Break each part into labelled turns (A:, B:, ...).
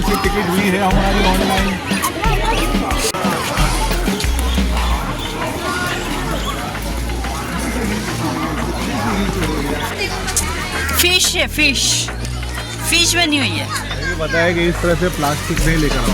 A: से टिकट हुई है हमारी ऑनलाइन।
B: फिश है, फिश बनी हुई है।
A: मुझे बताया कि इस तरह से प्लास्टिक नहीं लेकर आओ।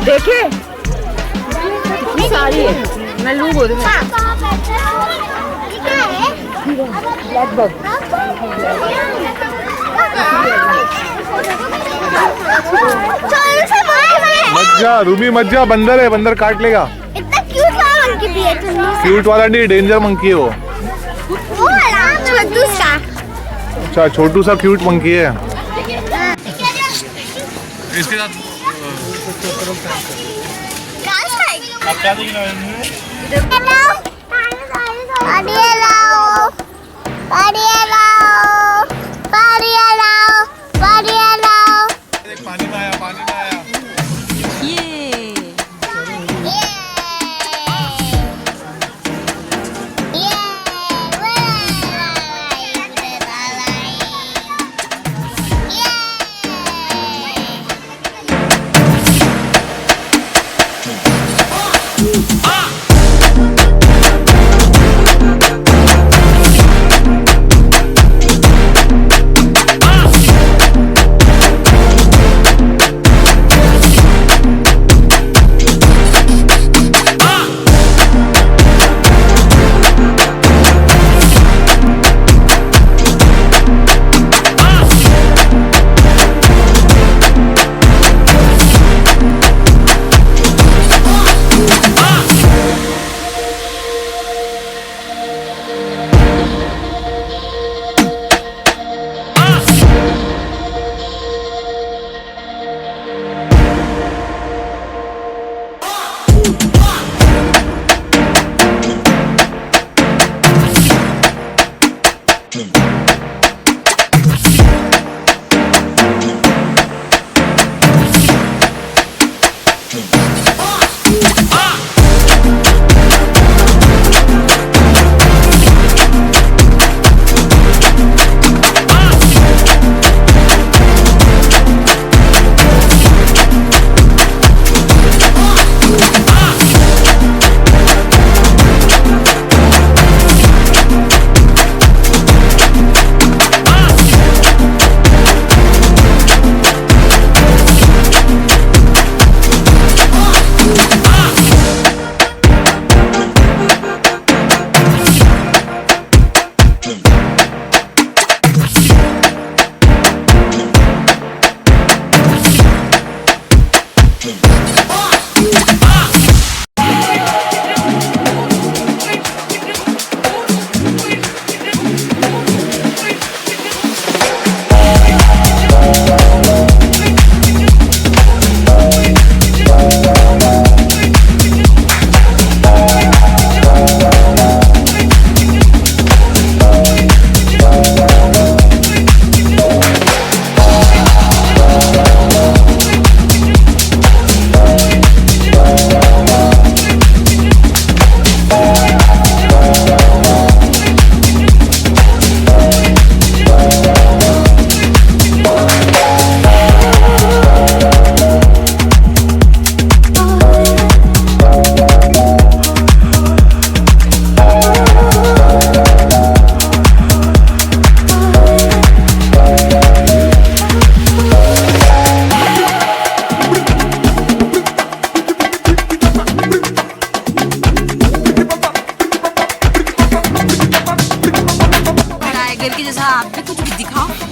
B: देखे कितनी सारी है। मैं लू बोल रही हूँ। Black bug.
A: मज्जा रूबी मज्जा, बंदर है, बंदर काट लेगा।
C: इतना क्यूट वाला मंकी भी है।
A: क्यूट वाला नहीं, डेंजर मंकी है वो।
C: छोटू सा।
A: अच्छा छोटू सा क्यूट मंकी है। इसके साथ आप क्या देखना पानी में आया, पानी में आया।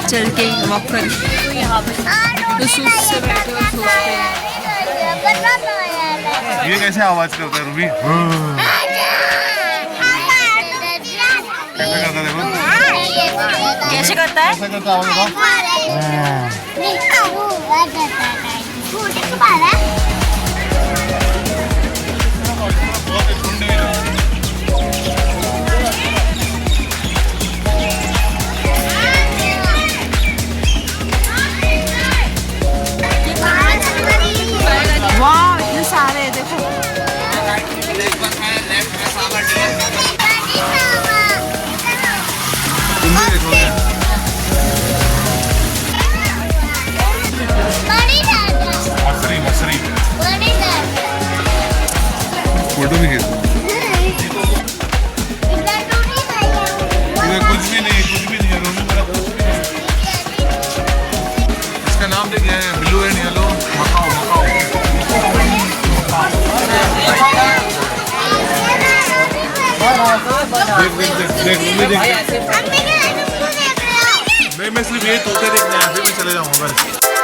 B: चल के वॉक कर तो यहाँ पे तो सुस्त से बैठे और सोचते हैं
A: ये कैसे आवाज करता है रूबी? कैसे करता है देखो,
B: कैसे करता है?
A: कैसे करता है? देख रूमी देख।
C: अम्मी के तुम क्यों देख रहे हो?
A: नहीं मैं सिर्फ ये तोते देखने आया, फिर मैं चले जाऊंगा बस।